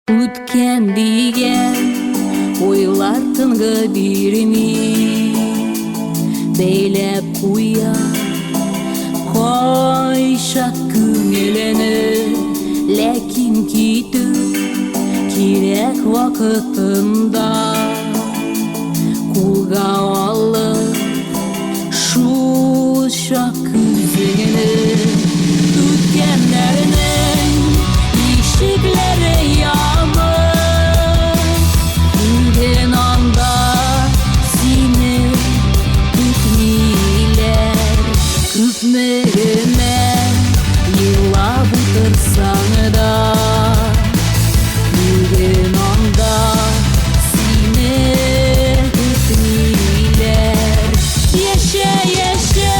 Үткен деген ойлар тынғы бермей бейлеп қоя қойша көңіліні, ләкин кету керек уақытында. Қолға алып шуша көзіңіні, өткендерінің ешіклері Күпмеген елап отырсаң да, бүгін анда сені күтмейлер. Еші, еші,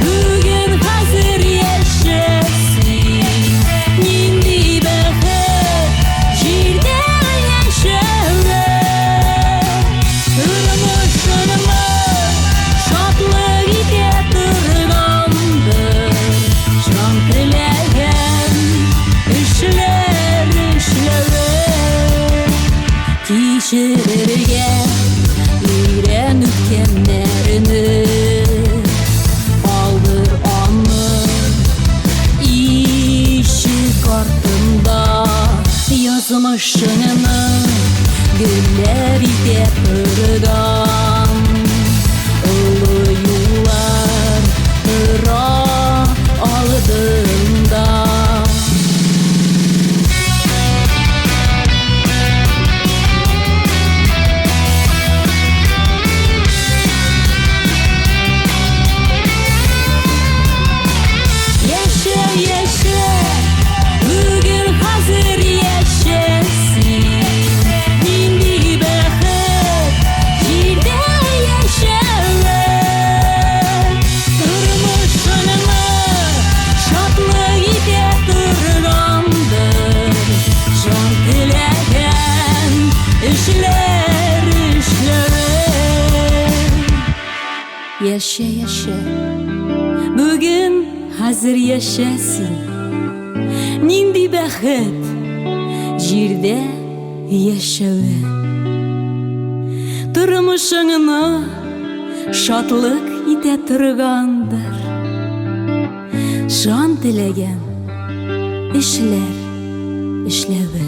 бүгін қазір ешесің, нендей бақыт жерде ешеуі. Тұрмышыма шатлық етеді кешірерге үйрен өткендеріні, қалдыр оны ишік артында. Язмышыңны гүлдер ете тұрған ұлы юлар тұра алдында. Яшә, яшә, бүгін хәзер яшәсің, нинди бәхет җирдә яшәүе. Тормышыңны шатлык итә торгандыр, жан теләгән эшләр эшләве.